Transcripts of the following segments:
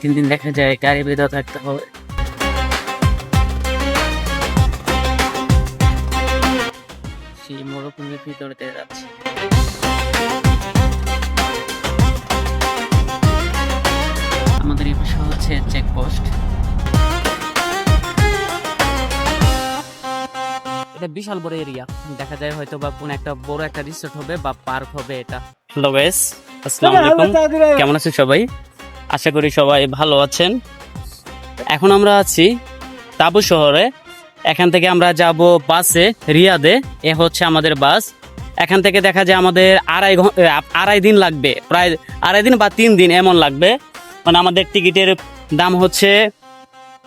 দিন দেখা যায় গাড়ি বেঁধে থাকতে হবে। সেই মরুভূমির ভিতরে দিয়ে যাচ্ছি। আমাদের এই পাশে হচ্ছে চেকপোস্ট। এটা বিশাল বড় এরিয়া, দেখা যায় হয়তো বা কোন একটা বড় একটা রিসোর্ট হবে বা পার্ক হবে এটা। হ্যালো গাইস, আসসালামু আলাইকুম, কেমন আছেন সবাই? আশা করি সবাই ভালো আছেন। এখন আমরা আছি তাবু শহরে। এখান থেকে আমরা যাব বাসে রিয়াদে। এ হচ্ছে আমাদের বাস। এখান থেকে দেখা যায় আমাদের আড়াই দিন লাগবে, প্রায় আড়াই দিন বা 3 দিন এমন লাগবে। মানে আমাদের টিকিটের দাম হচ্ছে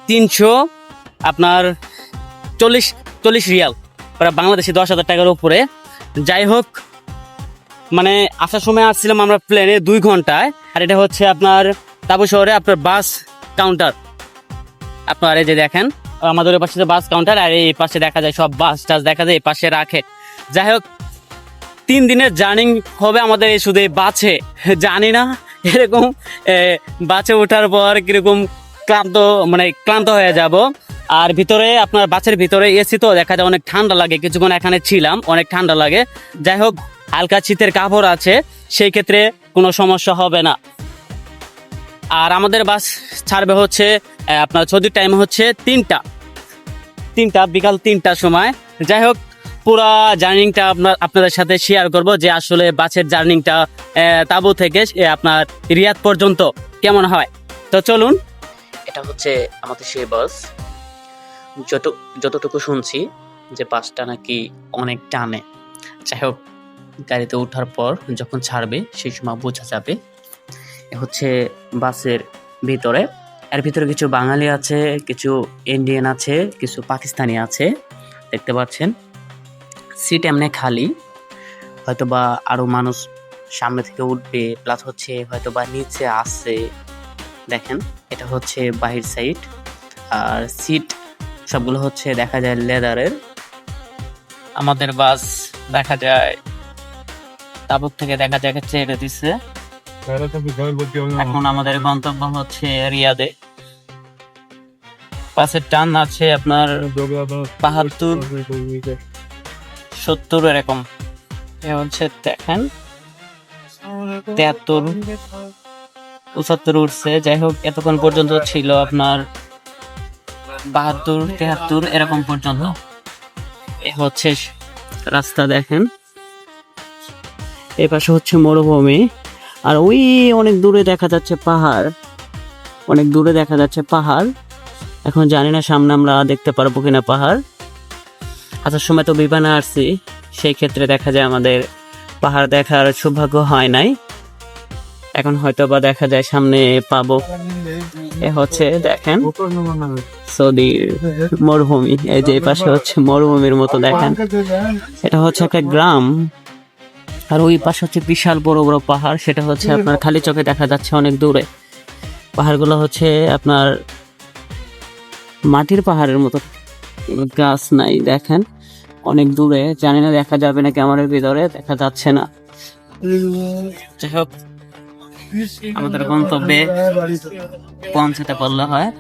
340 রিয়াল, প্রায় বাংলাদেশি 10,000 টাকার উপরে। যাই হোক, মানে আসার সময় আসছিলাম আমরা প্লেনে 2 ঘন্টায়। আর এটা হচ্ছে আপনার তাবু শহরে আপনার বাস কাউন্টার। আপনার এই যে দেখেন আমাদের ওই পাশে বাস কাউন্টার, আর এই পাশে দেখা যায় সব বাস টাস দেখা যায় এই পাশে রাখে। যাই হোক, 3 দিনের জার্নি হবে আমাদের এই শুধু বাসে। জানি না এরকম বাসে ওঠার পর কিরকম ক্লান্ত হয়ে যাব। আর ভিতরে আপনার বাসের ভিতরে এসি তো দেখা যায় অনেক ঠান্ডা লাগে। কিছুক্ষণ এখানে ছিলাম, অনেক ঠান্ডা লাগে। যাই হোক, হালকা শীতের কাপড় আছে, সেই ক্ষেত্রে কোনো সমস্যা হবে না। আর আমাদের বাস ছাড়বে হচ্ছে আপনার সৌদির টাইম হচ্ছে 3টা বিকাল 3টার সময়। যাই হোক, পুরা জার্নিংটা আপনাদের সাথে শেয়ার করব যে আসলে বাসের জার্নিংটা তাবু থেকে আপনার রিয়াদ পর্যন্ত কেমন হয়। তো চলুন, এটা হচ্ছে আমাদের সেই বাস। যতটুকু শুনছি যে বাসটা নাকি অনেক টানে। যাই হোক, গাড়িতে ওঠার পর যখন ছাড়বে সেই সময় বোঝা যাবে। হচ্ছে বাসের ভিতরে, এর ভিতরে কিছু বাঙালি আছে, কিছু ইন্ডিয়ান আছে, কিছু পাকিস্তানি আছে, দেখতে পাচ্ছেন। সিট এমনি খালি, হয়তোবা আরো মানুষ সামনে থেকে উঠবে, প্লাস হচ্ছে হয়তোবা নিচে আসছে। দেখেন, এটা হচ্ছে বাহির সাইড। আর সিট সবগুলো হচ্ছে দেখা যায় লেদারের। আমাদের বাস দেখা যায় তাবুক থেকে দেখা যায় ছেড়ে দিচ্ছে। এখন আমাদের গন্তব্য হচ্ছে রিয়াদে। বাসের টান আছে আপনার 72-70 এরকম। হচ্ছে দেখেন 73-75 উঠছে। যাই হোক, এতক্ষণ পর্যন্ত ছিল আপনার 72-73 এরকম পর্যন্ত। এ হচ্ছে রাস্তা, দেখেন এই পাশে হচ্ছে মরুভূমি। আর ওই অনেক দূরে দেখা যাচ্ছে পাহাড়। এখন জানি না সামনে আমরা দেখতে পারবো কিনা পাহাড়। আসার সময় তো বিমানে আসছি, সেই ক্ষেত্রে দেখা যায় আমাদের পাহাড় দেখার সৌভাগ্য হয় নাই। এখন হয়তো বা দেখা যায় সামনে পাবো। এ হচ্ছে দেখেন সৌদি মরুভূমি। এই যে পাশে হচ্ছে মরুভূমির মতো দেখেন, এটা হচ্ছে একটা গ্রাম। আর ওই পাশে হচ্ছে বিশাল বড় বড় পাহাড়, সেটা হচ্ছে আপনার খালি চোখে দেখা যাচ্ছে অনেক দূরে। পাহাড়গুলো হচ্ছে আপনার মাটির পাহাড়ের মতো, গাছ নাই, দেখেন অনেক দূরে। জানি না দেখা যাবে না ক্যামেরার ভিতরে, দেখা যাচ্ছে না। যাই হোক, আমাদের গন্তব্যে পৌঁছাতে পারলে হয়।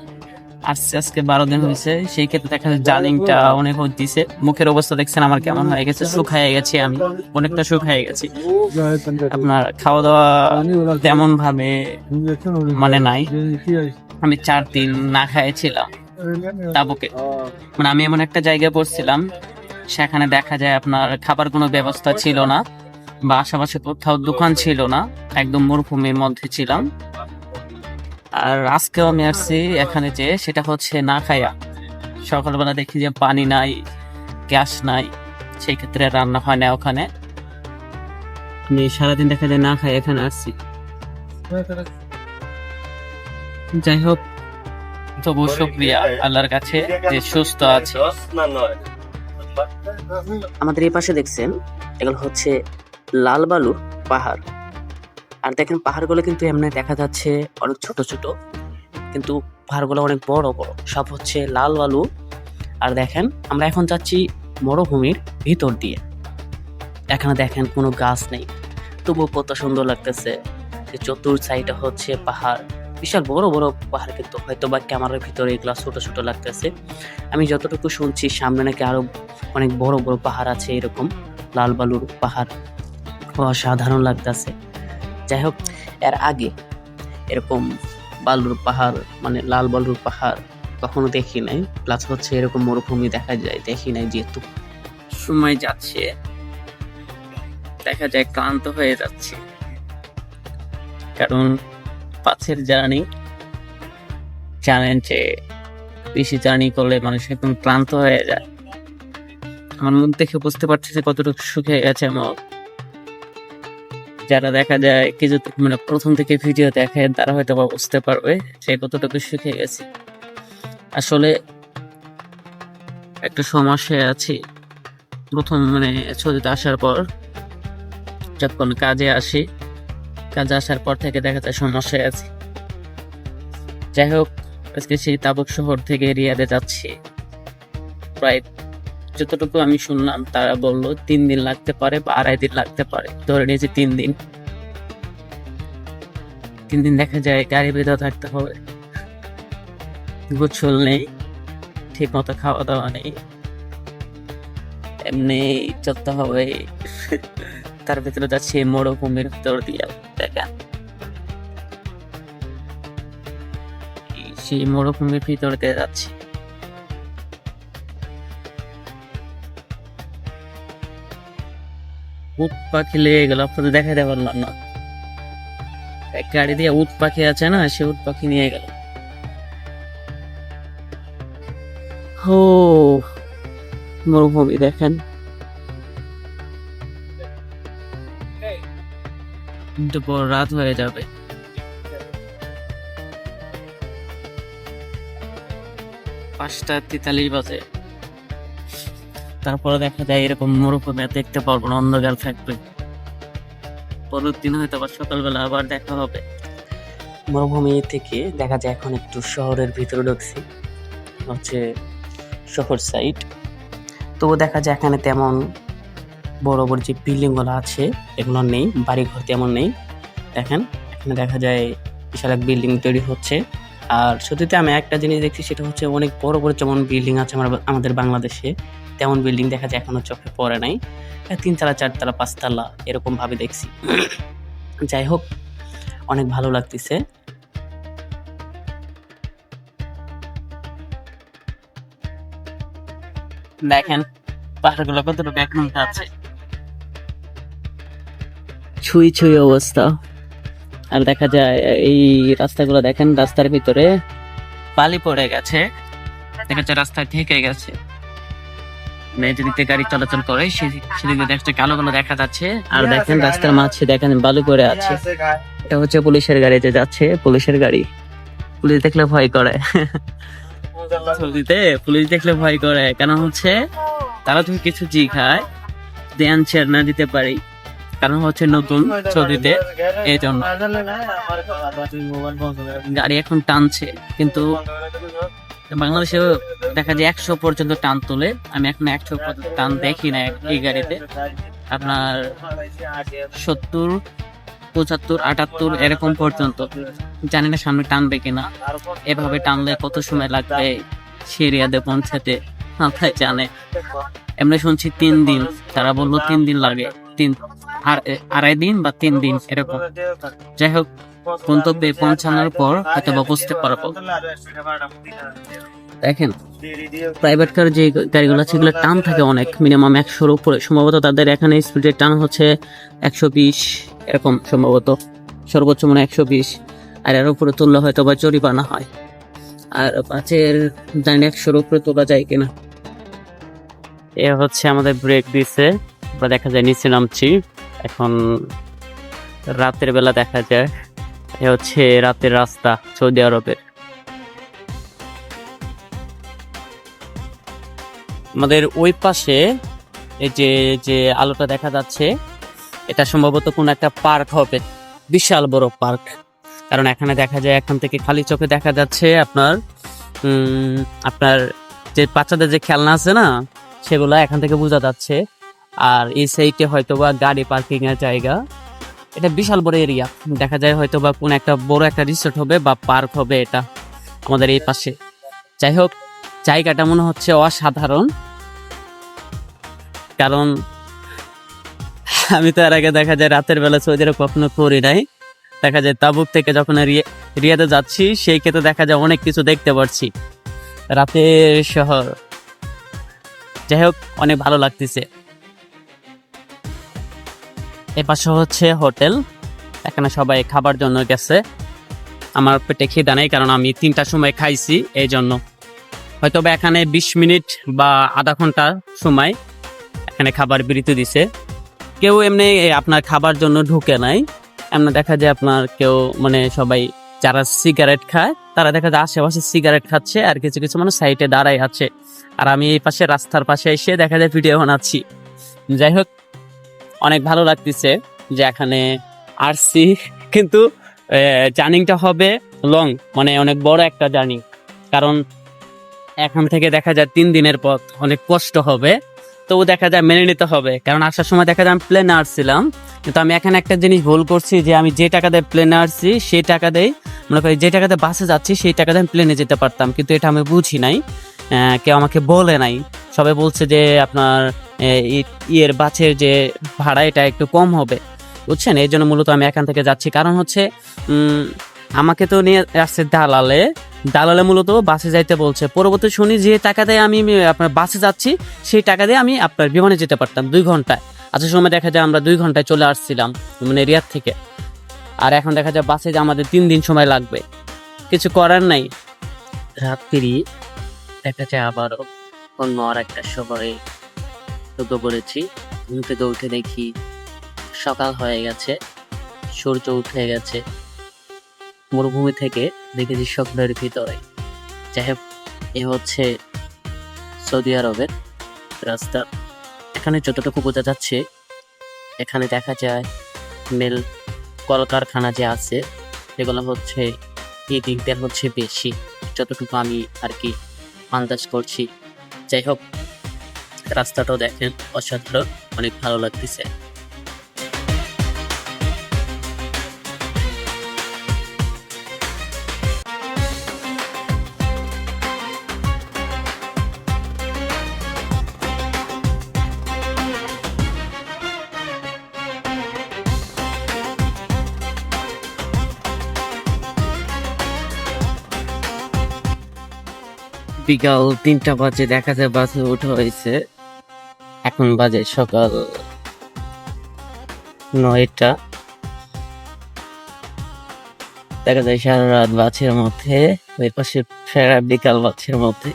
আজকে 12 দিন হয়েছে, সেই ক্ষেত্রে দেখা যায় জার্নিংটা অনেক হচ্ছে। মুখের অবস্থা দেখছেন আমার কেমন হয়ে গেছে, শুকায় গেছি আমি, অনেকটা শুকায় গেছি। আপনার খাওয়া দাওয়া তেমন ভাবে মানে নাই। আমি 4 দিন না খাইছিলাম তাবুকে। মানে আমি এমন একটা জায়গায় পড়ছিলাম, সেখানে দেখা যায় আপনার খাবার কোনো ব্যবস্থা ছিল না, বা আশেপাশে কোথাও দোকান ছিল না, একদম মরুভূমির মধ্যে ছিলাম। আর আজকেও আমি আসছি এখানে, যে সেটা হচ্ছে না খাইয়া। সকালবেলা দেখি যে পানি নাই, গ্যাস নাই, সেই ক্ষেত্রে রান্না হয় না ওখানে। আমি সারাদিন দেখা যায় না খাই এখানে আসছি। যাই হোক, তবু শুকরিয়া আল্লাহর কাছে যে সুস্থ আছে। আমাদের এই পাশে দেখছেন, এগুলো হচ্ছে লাল বালুর পাহাড়। আর দেখেন পাহাড়গুলো কিন্তু এমনি দেখা যাচ্ছে অনেক ছোট ছোট, কিন্তু পাহাড়গুলো অনেক বড় বড়, সব হচ্ছে লাল বালু। আর দেখেন আমরা এখন যাচ্ছি মরুভূমির ভিতর দিয়ে। এখানে দেখেন কোনো গাছ নেই, তবুও কত সুন্দর লাগতেছে। চতুর সাইডে হচ্ছে পাহাড়, বিশাল বড় বড় পাহাড়, কিন্তু হয়তো বা ক্যামেরার ভিতরে এগুলা ছোট ছোট লাগতেছে। আমি যতটুকু শুনছি সামনে নাকি আরো অনেক বড় বড় পাহাড় আছে, এরকম লাল বালুর পাহাড়, অসাধারণ লাগতেছে। যাই হোক, এর আগে এরকম বালুর পাহাড় মানে লাল বালুর পাহাড় কখনো দেখি নাই। প্লাস হচ্ছে এরকম মরুভূমি দেখা যায় দেখি নাই। যেহেতু সময় যাচ্ছে দেখা যায় ক্লান্ত হয়ে যাচ্ছে, কারণ পাশের জার্নি জানেন যে বেশি জার্নি করলে মানুষ একদম ক্লান্ত হয়ে যায়। আমার মুখ দেখে বুঝতে পারতেছে কতটুকু শুকিয়ে গেছে আমার। যারা দেখা যায় কিছু মানে প্রথম থেকে ভিডিও দেখে তারা হয়তো বা বুঝতে পারবে সে কতটুকু শুকিয়ে গেছে। আসলে একটা সমস্যায় আছি। প্রথম মানে ছুটিতে আসার পর যখন কাজে আসি, কাজে আসার পর থেকে দেখা যায় সমস্যায় আছি। যাই হোক, আজকে সেই তাবুক শহর থেকে রিয়াদে যাচ্ছি। প্রায় যতটুকু আমি শুনলাম তারা বললো 3 দিন লাগতে পারে বা 2.5 দিন লাগতে পারে, ধরে নিয়েছি 3 দিন। 3 দিন দেখা যায় গাড়ি বেঁধে থাকতে হবে, গোসল নেই, ঠিক মতো খাওয়া দাওয়া নেই, এমনি চলতে হবে। তার ভিতরে যাচ্ছি মরুভূমির ভিতর দিয়ে। দেখেন সেই মরুভূমির ভিতর দিয়ে যাচ্ছি। উট পাখি লেগে গেল, আপনাদের দেখাতে পারলাম না। এক গাড়ি দিয়ে উট পাখি আছে না, সে উট পাখি নিয়ে গেল। ও মরুভূমি দেখেন, দুপুর রাত হয়ে যাবে। 5:43 বাজে। তারপরে দেখা যায় এরকম মরুভূমি দেখতে পারবো না, অন্ধকার থাকবে। পরের দিন হয়তো আবার সকালবেলা আবার দেখা হবে। মরুভূমি থেকে দেখা যায় এখন একটু শহরের ভিতরে ঢুকছি, হচ্ছে শহর সাইড। তবু দেখা যায় এখানে তেমন বড় বড় যে বিল্ডিং গুলো আছে এগুলো নেই, বাড়িঘর তেমন নেই। দেখেন এখানে দেখা যায় বিশাল এক বিল্ডিং তৈরি হচ্ছে। আর সত্যিতে আমি একটা জিনিস দেখছি, সেটা হচ্ছে অনেক বড় বড় যেমন বিল্ডিং আছে আমাদের বাংলাদেশে, তেমন বিল্ডিং দেখা যায় এখনো চোখে পড়ে নাই। 3 তলা 4 তলা 5 তলা এরকম ভাবে দেখছি। যাই হোক, অনেক ভালো লাগতেছে। দেখেন পাহাড়গুলো কতটুকু এখন আছে, ছুঁই ছুঁই অবস্থা। আর দেখা যায় এই রাস্তাগুলো দেখেন, রাস্তার ভিতরে বালি পড়ে গেছে, দেখা যাচ্ছে রাস্তা ঠেকে গেছে। যেদিকে গাড়ি চলাচল করে সেদিকে দেখতে কালো কালো দেখা যাচ্ছে। আর দেখেন রাস্তার মাঝে দেখেন বালু পড়ে আছে। এটা হচ্ছে পুলিশের গাড়ি যে যাচ্ছে, পুলিশের গাড়ি। পুলিশ দেখলে ভয় করে, পুলিশ দেখলে ভয় করে, কারণ হচ্ছে তারা তুমি কিছু জি খায় দেন শেয়ার না দিতে পারি, কারণ হচ্ছে নতুন ছবিতে এই জন্য গাড়ি এখন টানছে। কিন্তু বাংলাদেশে দেখা যায় 100 পর্যন্ত টান তোলে, আমি এখন 100 পর্যন্ত টান দেখি না এই গাড়িতে। আপনার 70, 75, 78 এরকম পর্যন্ত, জানি না সামনে টানবে কিনা। এভাবে টানলে কত সময় লাগবে সিরিয়াতে পৌঁছাতে মাথায় জানে। এমনি শুনছি 3 দিন, তারা বললো 3 দিন লাগে, 2.5 দিন বা 3 দিন এরকম। যাই হোক, গন্তব্যে পৌঁছানোর পর হয়তো বা বুঝতে পারবো। দেখেন প্রাইভেট কার যে গাড়িগুলো আছে এগুলো টান থাকে অনেক, মিনিমাম 100-র উপরে। সম্ভবত তাদের এখানে স্পিডের টান হচ্ছে 120 এরকম, সম্ভবত সর্বোচ্চ মানে 120। আর এর উপরে তুললে হয়তো বা জরিমানা হয়। আর বাসের জানি 100-র উপরে তোলা যায় কিনা। এ হচ্ছে আমাদের ব্রেক দিছে, আমরা দেখা যায় নিচে নামছি। এখন রাতের বেলা দেখা যায়, এ হচ্ছে রাতের রাস্তা সৌদি আরবের। আমাদের ওই পাশে এই যে যে আলোটা দেখা যাচ্ছে, এটা সম্ভবত কোন একটা পার্ক হবে, বিশাল বড় পার্ক। কারণ এখানে দেখা যায় এখান থেকে খালি চোখে দেখা যাচ্ছে আপনার আপনার যে বাচ্চাদের যে খেলনা আছে না, সেগুলো এখান থেকে বোঝা যাচ্ছে। আর এই সাইডে হয়তো বা গাড়ি পার্কিং এর জায়গা, এটা বিশাল বড় এরিয়া, দেখা যায় হয়তো বা কোন একটা বড় একটা রিসোর্ট হবে বা পার্ক হবে এটা আমাদের এই পাশে। যাই হোক, জায়গাটা মনে হচ্ছে অসাধারণ, কারণ আমি তো এর আগে দেখা যায় রাতের বেলা সৌদি আরব কখনো করি নাই। দেখা যায় তাবুক থেকে যখন রিয়াদে যাচ্ছি সেই ক্ষেত্রে দেখা যায় অনেক কিছু দেখতে পাচ্ছি, রাতের শহর। যাই হোক, অনেক ভালো লাগতেছে। এ পাশে হচ্ছে হোটেল, এখানে সবাই খাবার জন্য গেছে। আমার পেটে খিদা নেই, কারণ আমি 3টার সময় খাইছি, এই জন্য হয়তো বা এখানে 20 মিনিট বা আধা ঘন্টা সময় এখানে খাবার বিরতি দিছে। কেউ এমনি আপনার খাবার জন্য ঢুকে নাই, এমনি দেখা যায় আপনার কেউ মানে সবাই যারা সিগারেট খায় তারা দেখা যায় আশেপাশে সিগারেট খাচ্ছে, আর কিছু কিছু মানুষ সাইডে দাঁড়াই আছে। আর আমি এই পাশে রাস্তার পাশে এসে দেখা যায় ভিডিও বানাচ্ছি। যাই হোক, অনেক ভালো লাগতেছে যে এখানে আসছি, কিন্তু জার্নিংটা হবে লং, মানে অনেক বড় একটা জার্নি, কারণ এখান থেকে দেখা যায় 3 দিনের পথ, অনেক কষ্ট হবে। তবু দেখা যায় মেনে নিতে হবে, কারণ আসার সময় দেখা যায় আমি প্লেনে আসছিলাম, কিন্তু আমি এখানে একটা জিনিস ভুল করছি যে আমি যে টাকা দিয়ে প্লেনে আসছি সেই টাকা দিয়ে, মনে করি যে টাকাতে বাসে যাচ্ছি সেই টাকা দিয়ে আমি প্লেনে যেতে পারতাম, কিন্তু এটা আমি বুঝি নাই, কেউ আমাকে বলে নাই। সবাই বলছে যে আপনার বাসের যে ভাড়া এটা একটু কম হবে, বুঝছেন? এই জন্য মূলত আমি এখান থেকে যাচ্ছি। কারণ হচ্ছে আমাকে তো নিয়ে আসছে দালালে মূলত বাসে যাইতে বলছে। পরবর্তী শুনি যে টাকা দিয়ে আমি আপনার বাসে যাচ্ছি সেই টাকা দিয়ে আমি আপনার বিমানে যেতে পারতাম 2 ঘন্টায়। আসার সময় দেখা যায় আমরা 2 ঘন্টায় চলে আসছিলাম মানে রিয়াদ থেকে, আর এখন দেখা যায় বাসে যে আমাদের 3 দিন সময় লাগবে। কিছু করার নাই। রাত্রি দেখা যায় আবারও অন্য আর একটা সময় ঢুকে পড়েছি। ঘুম থেকে উঠে দেখি সকাল হয়ে গেছে, সূর্য উঠে গেছে। মরুভূমি থেকে দেখেছি স্বপ্নের ভিতরে। যাই হোক, এ হচ্ছে সৌদি আরবের রাস্তা। এখানে যতটুকু বোঝা যাচ্ছে, এখানে দেখা যায় মেল কলকারখানা যে আছে সেগুলো হচ্ছে এই দিকটা হচ্ছে বেশি, যতটুকু আমি আর কি আন্দাজ করছি। যাই হোক, রাস্তাটাও দেখেন অসাধারণ, অনেক ভালো লাগতেছে। বিকাল 3টা বাজে, দেখা যায় বাসে ওঠা হয়েছে। এখন বাজে সকাল 9টা। দেখা যায় সারা রাত বাসের মধ্যে, ওই পাশে সারা বিকাল বাসের মধ্যে।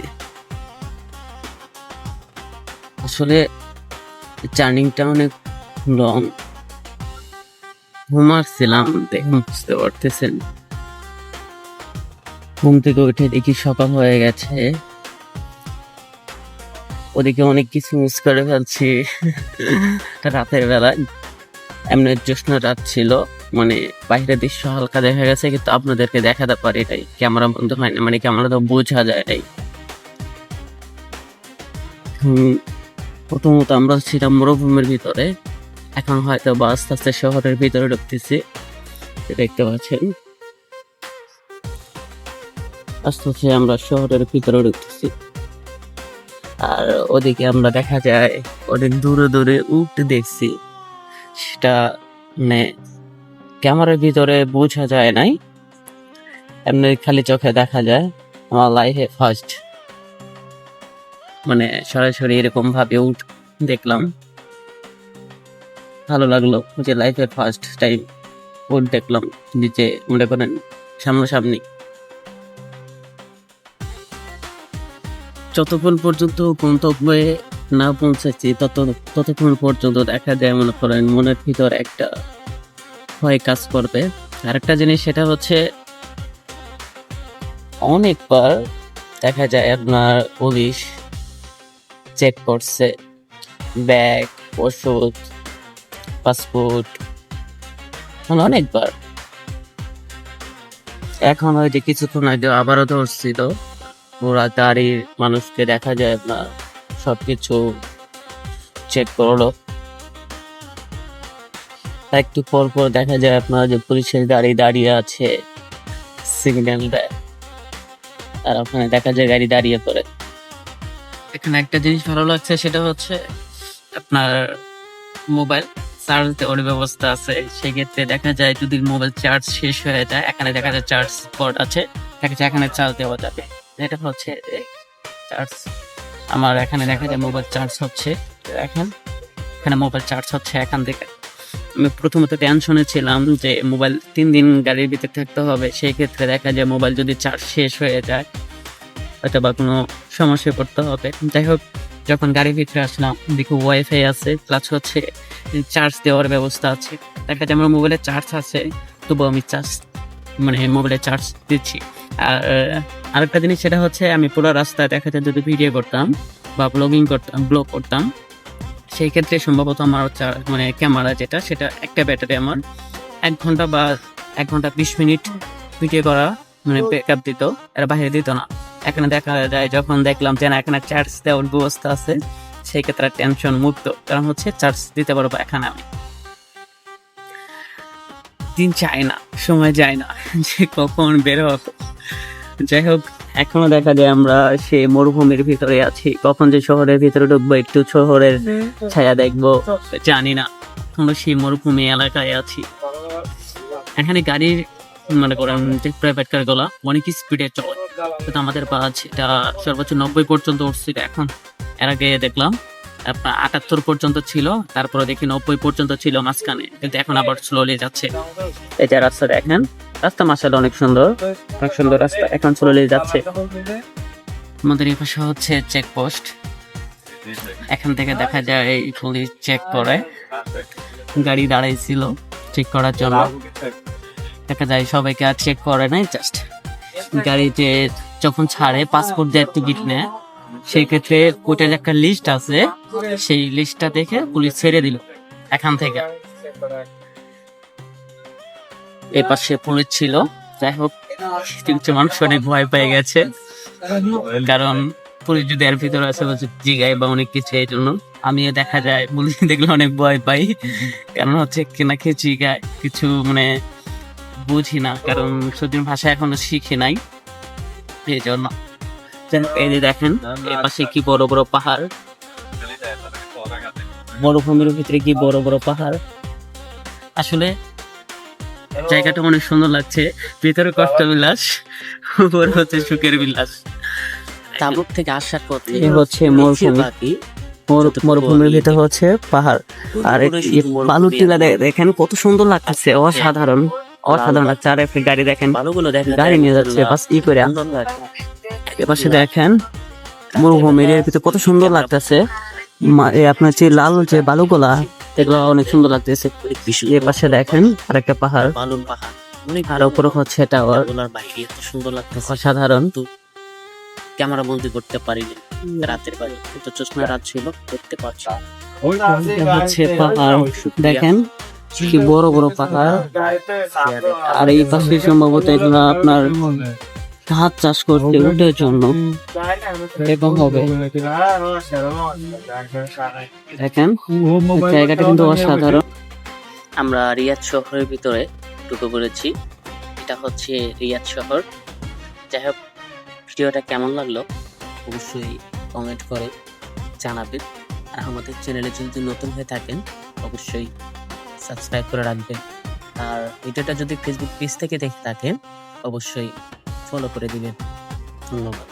আসলে জার্নিংটা অনেক লং। ঘুমাচ্ছিলাম, দেখুন বুঝতে পারতেছেন। ঘুম থেকে উঠে দেখি সকাল হয়ে গেছে, ওদিকে অনেক কিছু মিস করে ফেলছি। রাতের বেলায় এমনি জ্যোৎস্ন রাত ছিল, মানে বাইরের দৃশ্য হালকা দেখা গেছে, কিন্তু আপনাদেরকে দেখাতে পারি নাই, ক্যামেরা বন্ধ হয় না, মানে ক্যামেরা তো বোঝা যায় নাই। প্রথমত আমরা ছিলাম মরুভূমির ভিতরে, এখন হয়তো বা আস্তে আস্তে শহরের ভিতরে ঢুকতেছি, দেখতে পাচ্ছেন। আস্তে আস্তে আমরা শহরের ভিতরে ঢুকতেছি, আর ওদিকে আমরা দেখা যায় অনেক দূরে দূরে উঠ দেখছি, সেটা মানে ক্যামেরার ভিতরে বোঝা যায় নাই, এমনি খালি চোখে দেখা যায়। আমার লাইফে ফার্স্ট মানে সরাসরি এরকম ভাবে উঠ দেখলাম, ভালো লাগলো যে লাইফে ফার্স্ট টাইম উঠ দেখলাম, নিচে মনে করেন সামনাসামনি। যতক্ষণ পর্যন্ত গন্তব্যে না পৌঁছেছি ততক্ষণ পর্যন্ত দেখা যায় মনে করেন মনের ভিতর একটা ভয় কাজ করবে। আরেকটা জিনিস সেটা হচ্ছে অনেকবার দেখা যায় আপনার পুলিশ চেক করছে ব্যাগ, ওষুধ, পাসপোর্ট, অনেকবার। এখন ওই যে কিছুক্ষণ আগে আবারও ধরছিল, ওরা গাড়ির মানুষকে দেখা যায় আপনার সবকিছু চেক করলো। একটু পর পর দেখা যায় আপনার যে পুলিশের গাড়ি দাঁড়িয়ে আছে সিগন্যাল দেয়, আর ওখানে দেখা যায় গাড়ি দাঁড়িয়ে পড়ে। এখানে একটা জিনিস ভালো লাগছে, সেটা হচ্ছে আপনার মোবাইল চার্জ দেওয়ার ব্যবস্থা আছে। সেক্ষেত্রে দেখা যায় যদি মোবাইল চার্জ শেষ হয়ে যায়, এখানে দেখা যায় চার্জ স্পট আছে, দেখা যায় এখানে চার্জ দেওয়া যাবে। এটা হচ্ছে চার্জ। আমার এখানে দেখা যায় মোবাইল চার্জ হচ্ছে, এখন এখানে মোবাইল চার্জ হচ্ছে এখান থেকে। আমি প্রথমত টেনশনে ছিলাম যে মোবাইল 3 দিন গাড়ির ভিতরে থাকতে হবে, সেই ক্ষেত্রে দেখা যায় মোবাইল যদি চার্জ শেষ হয়ে যায় হয়তো বা কোনো সমস্যায় পড়তে হবে। যাই হোক, যখন গাড়ির ভিতরে আসলাম দেখি ওয়াইফাই আছে, প্লাস হচ্ছে চার্জ দেওয়ার ব্যবস্থা আছে। দেখা যায় আমার মোবাইলে চার্জ আছে, তবুও আমি মোবাইলে চার্জ দিচ্ছি। আর আরেকটা জিনিস সেটা হচ্ছে আমি পুরো রাস্তায় দেখা যায় যদি ভিডিও করতাম বা ব্লগ করতাম, সেই ক্ষেত্রে সম্ভবত আমার ক্যামেরা যেটা, সেটা একটা ব্যাটারি আমার 1 ঘন্টা বা 1 ঘন্টা 20 মিনিট ভিডিও করা ব্যাকআপ দিত, এর বাইরে দিত না। এখানে দেখা যায় যখন দেখলাম যে না এখানে চার্জ দেওয়ার ব্যবস্থা আছে, সেই ক্ষেত্রে টেনশন মুক্ত, কারণ হচ্ছে চার্জ দিতে পারবো এখানে আমি। দিন চায় না, সময় যায় না যে কখন বের হবো। যাই হোক, এখনো দেখা যায় আমরা সেই মরুভূমির ভিতরে আছি, কখন যে শহরের ভিতরে ঢুকবো, একটু শহরের ছায়া দেখবো জানি না, আমরা সেই মরুভূমি এলাকায় আছি। এখানে গাড়ির মনে করেন যে প্রাইভেট কার গুলা অনেক স্পিডে চলে, কিন্তু আমাদের বাস এটা সর্বোচ্চ 90 পর্যন্ত উঠছিল। এখন এর আগে দেখলাম আপনার 78 পর্যন্ত ছিল, তারপরে দেখি 90 পর্যন্ত ছিল মাঝখানে, কিন্তু এখন আবার স্লোলি যাচ্ছে। এই যে রাস্তা দেখেন, রাস্তা মাশাআল্লাহ অনেক সুন্দর রাস্তা, এখন স্লোলি যাচ্ছে। আমাদের এই পাশে হচ্ছে চেকপোস্ট, এখান থেকে দেখা যায় পুলিশ চেক করে, গাড়ি দাঁড়াইছিল চেক করার জন্য। দেখা যায় সবাইকে আর চেক করে নাই, জাস্ট গাড়িতে যখন ছাড়ে পাসপোর্ট দেওয়ার টিকিট নেয়, সেই ক্ষেত্রে ওইটার একটা লিস্ট আছে, সেই লিস্টটা দেখে পুলিশ ছেড়ে দিল এখান থেকে। এই পাশে পুলিশ ছিল। যাই হোক, কিছু মানুষ অনেক ভয় পেয়ে গেছে, কারণ পুলিশ যদি এর ভিতরে আছে জিগায় বা অনেক কিছু, এই জন্য আমি দেখা যায় পুলিশ দেখলে অনেক ভয় পাই, কারণ হচ্ছে কেনাকে জিগায় কিছু বুঝি না, কারণ সত্যি ভাষা এখনো শিখি নাই, এই জন্য। এই যে দেখেন এর পাশে কি বড় বড় পাহাড়, মরুভূমির ভিতরে কি বড় বড় পাহাড়। আসলে জায়গাটা অনেক সুন্দর লাগছে, ভিতরে কষ্ট বিলাস, উপরে হচ্ছে সুখের বিলাস। তাবুক থেকে আসার পথে হচ্ছে মরুভূমির ভিতরে হচ্ছে পাহাড়, আর বালুর টিলা দেখেন কত সুন্দর লাগতেছে, অসাধারণ লাগছে। আর একটা গাড়ি দেখেন, গাড়ি নিয়ে যাচ্ছে বাস করে। এপাশে দেখেন মরুভূমির ভিতরে কত সুন্দর লাগতেছে, আপনার যে লাল যে বালুগুলা, এগুলো অনেক সুন্দর লাগতেছে। এর পাশে দেখেন আর একটা পাহাড়, আর উপরে হচ্ছে টাওয়ার, সুন্দর লাগতেছে, অসাধারণ। ক্যামেরা বন্দি করতে পারিনি রাতের বেলা, কিন্তু চশমা রাত ছিল, দেখতে পাচ্ছি হচ্ছে পাহাড় দেখেন কি বড় বড় পাহাড়। আর এই পাশে সম্ভবত এগুলো আপনার হাত চাষ করতে উঠের জন্য এরকম হবে। দেখেন জায়গাটা কিন্তু অসাধারণ। আমরা রিয়াদ শহরের ভিতরে ঢুকে পড়েছি, এটা হচ্ছে রিয়াদ শহর। যাই হোক, ভিডিওটা কেমন লাগলো অবশ্যই কমেন্ট করে জানাবেন, আর আমাদের চ্যানেলে যদি নতুন হয়ে থাকেন অবশ্যই সাবস্ক্রাইব করে রাখবেন, আর ভিডিওটা যদি ফেসবুক পেজ থেকে দেখে থাকেন অবশ্যই ফলো করে দিবেন। ধন্যবাদ।